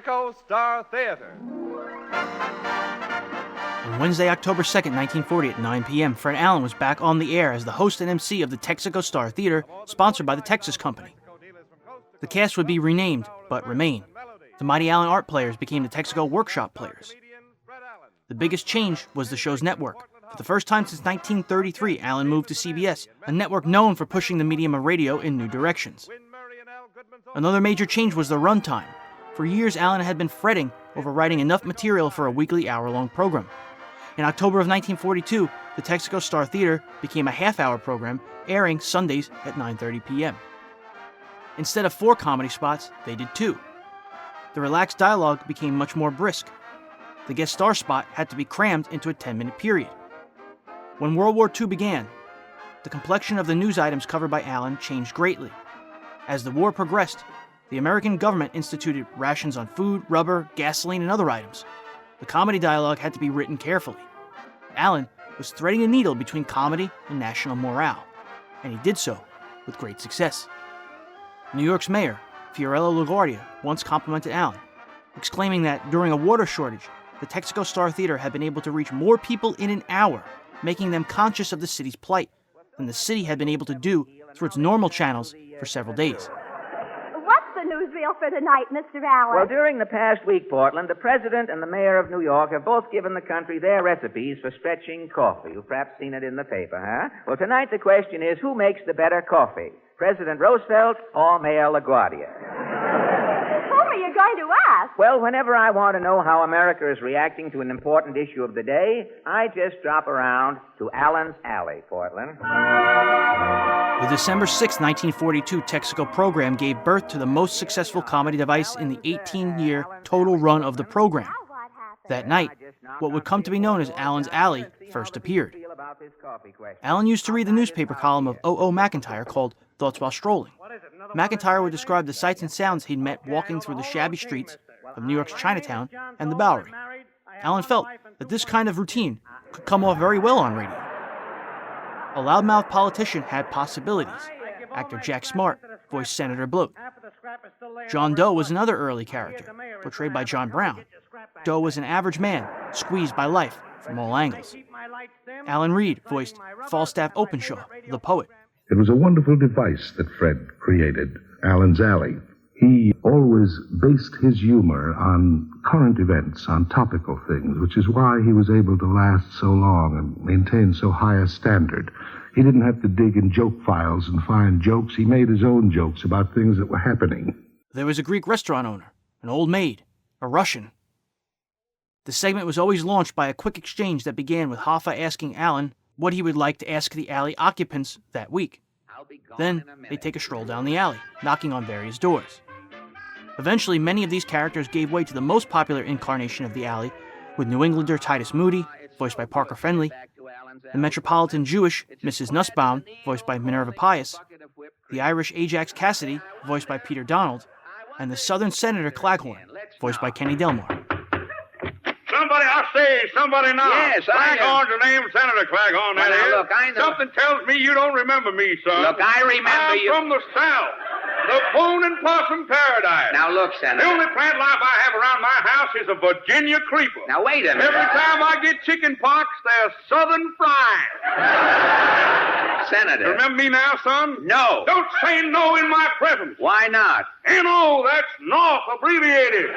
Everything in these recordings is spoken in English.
Texaco Star Theatre. On Wednesday, October 2nd, 1940 at 9 p.m., Fred Allen was back on the air as the host and MC of the Texaco Star Theatre, sponsored by the Texas Company. The cast would be renamed, but remain. The Mighty Allen Art Players became the Texaco Workshop Players. The biggest change was the show's network. For the first time since 1933, Allen moved to CBS, a network known for pushing the medium of radio in new directions. Another major change was the runtime. For years, Allen had been fretting over writing enough material for a weekly hour-long program. In October of 1942, the Texaco Star Theatre became a half-hour program, airing Sundays at 9:30 p.m. Instead of 4 comedy spots, they did 2. The relaxed dialogue became much more brisk. The guest star spot had to be crammed into a 10-minute period. When World War II began, the complexion of the news items covered by Allen changed greatly. As the war progressed, the American government instituted rations on food, rubber, gasoline, and other items. The comedy dialogue had to be written carefully. Allen was threading a needle between comedy and national morale, and he did so with great success. New York's mayor, Fiorello LaGuardia, once complimented Allen, exclaiming that during a water shortage, the Texaco Star Theatre had been able to reach more people in an hour, making them conscious of the city's plight than the city had been able to do through its normal channels for several days. What's the newsreel for tonight, Mr. Allen? Well, during the past week, Portland, the President and the Mayor of New York have both given the country their recipes for stretching coffee. You've perhaps seen it in the paper, huh? Well, tonight the question is, who makes the better coffee, President Roosevelt or Mayor LaGuardia? Whom are you going to ask? Well, whenever I want to know how America is reacting to an important issue of the day, I just drop around to Allen's Alley, Portland. The December 6, 1942 Texaco program gave birth to the most successful comedy device in the 18-year total run of the program. That night, what would come to be known as Allen's Alley first appeared. Allen used to read the newspaper column of O.O. McIntyre called Thoughts While Strolling. McIntyre would describe the sights and sounds he'd met walking through the shabby streets of New York's Chinatown and the Bowery. Allen felt that this kind of routine could come off very well on radio. A loudmouth politician had possibilities. Actor Jack Smart voiced Senator Bloat. John Doe was another early character, portrayed by John Brown. Doe was an average man, squeezed by life from all angles. Alan Reed voiced Falstaff Openshaw, the poet. It was a wonderful device that Fred created, Allen's Alley. He always based his humor on current events, on topical things, which is why he was able to last so long and maintain so high a standard. He didn't have to dig in joke files and find jokes. He made his own jokes about things that were happening. There was a Greek restaurant owner, an old maid, a Russian. The segment was always launched by a quick exchange that began with Hoffa asking Allen what he would like to ask the alley occupants that week. Then they'd take a stroll down the alley, knocking on various doors. Eventually, many of these characters gave way to the most popular incarnation of the alley, with New Englander Titus Moody, voiced by Parker Fenley, the Metropolitan Jewish Mrs. Nussbaum, voiced by Minerva Pius, the Irish Ajax Cassidy, voiced by Peter Donald, and the Southern Senator Claghorn, voiced by Kenny Delmore. Somebody, I say, somebody now. Yes, Claghorn's the name, Senator Claghorn, that is. Look, I know. Something tells me you don't remember me, son. Look, I remember you. I'm from the South. The bone and possum paradise. Now, look, Senator. The only plant life I have around my house is a Virginia creeper. Now, wait a minute. Every time I get chicken pox, there's Southern fries. Senator. You remember me now, son? No. Don't say no in my presence. Why not? N.O., that's North abbreviated.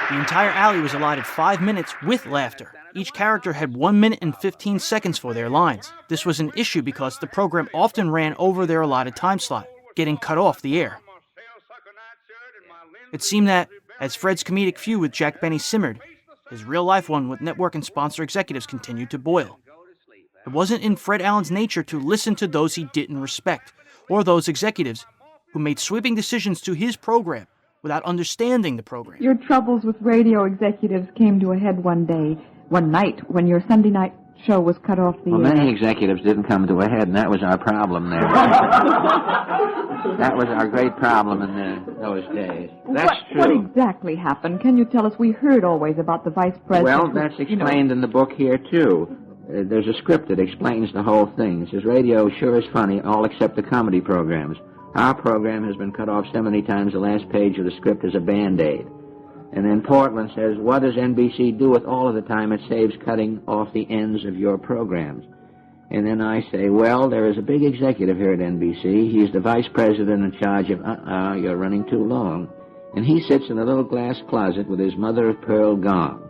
The entire alley was allotted 5 minutes with laughter. Each character had 1 minute and 15 seconds for their lines. This was an issue because the program often ran over their allotted time slot, getting cut off the air. It seemed that, as Fred's comedic feud with Jack Benny simmered, his real-life one with network and sponsor executives continued to boil. It wasn't in Fred Allen's nature to listen to those he didn't respect, or those executives who made sweeping decisions to his program without understanding the program. Your troubles with radio executives came to a head one night, when your Sunday night show was cut off the air. Well, many executives didn't come to a head, and that was our problem there. That was our great problem in those days. That's true. What exactly happened? Can you tell us? We heard always about the vice president. Well, that's explained in the book here, too. There's a script that explains the whole thing. It says, radio sure is funny, all except the comedy programs. Our program has been cut off so many times the last page of the script is a Band-Aid. And then Portland says, what does NBC do with all of the time it saves cutting off the ends of your programs? And then I say, well, there is a big executive here at NBC. He's the vice president in charge of, you're running too long. And he sits in a little glass closet with his mother-of-pearl gong.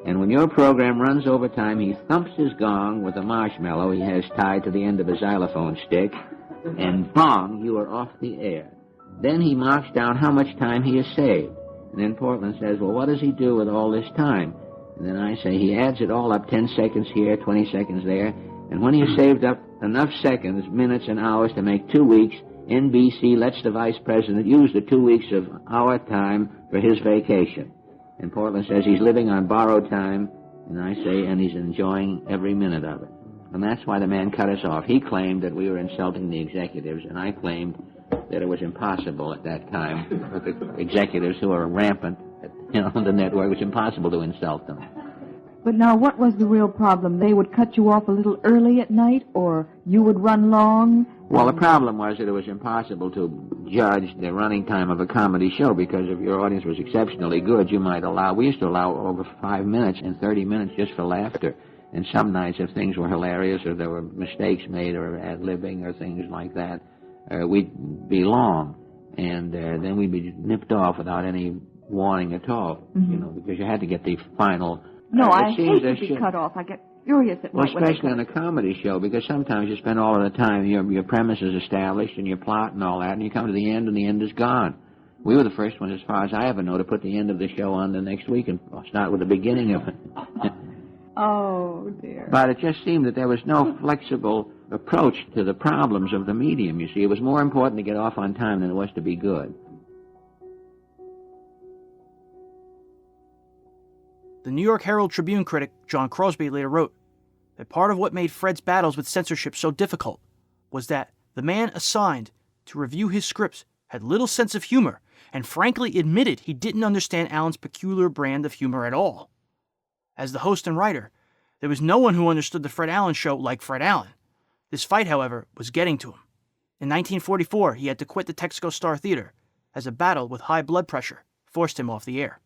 And when your program runs over time, he thumps his gong with a marshmallow he has tied to the end of a xylophone stick, and bong, you are off the air. Then he marks down how much time he has saved. And then Portland says, well, what does he do with all this time? And then I say, he adds it all up, 10 seconds here, 20 seconds there, and when he has saved up enough seconds, minutes, and hours to make 2 weeks, NBC lets the vice president use the 2 weeks of our time for his vacation. And Portland says he's living on borrowed time, and I say, and he's enjoying every minute of it. And that's why the man cut us off. He claimed that we were insulting the executives, and I claimed that it was impossible at that time with the executives who are rampant on the network. It was impossible to insult them. But now, what was the real problem? They would cut you off a little early at night, or you would run long? Well, the problem was that it was impossible to judge the running time of a comedy show, because if your audience was exceptionally good, we used to allow over 5 minutes and 30 minutes just for laughter. And some nights, if things were hilarious or there were mistakes made or ad-libbing or things like that, we'd be long. And then we'd be nipped off without any warning at all, because you had to get the final... No, I hate to be cut off. I get furious at night. Well, especially on a comedy show, because sometimes you spend all of the time, your premise is established and your plot and all that, and you come to the end and the end is gone. We were the first ones, as far as I ever know, to put the end of the show on the next week and start with the beginning of it. Oh, dear. But it just seemed that there was no flexible approach to the problems of the medium, you see. It was more important to get off on time than it was to be good. The New York Herald Tribune critic John Crosby later wrote that part of what made Fred's battles with censorship so difficult was that the man assigned to review his scripts had little sense of humor and frankly admitted he didn't understand Allen's peculiar brand of humor at all. As the host and writer, there was no one who understood the Fred Allen Show like Fred Allen. This fight, however, was getting to him. In 1944, he had to quit the Texaco Star Theatre as a battle with high blood pressure forced him off the air.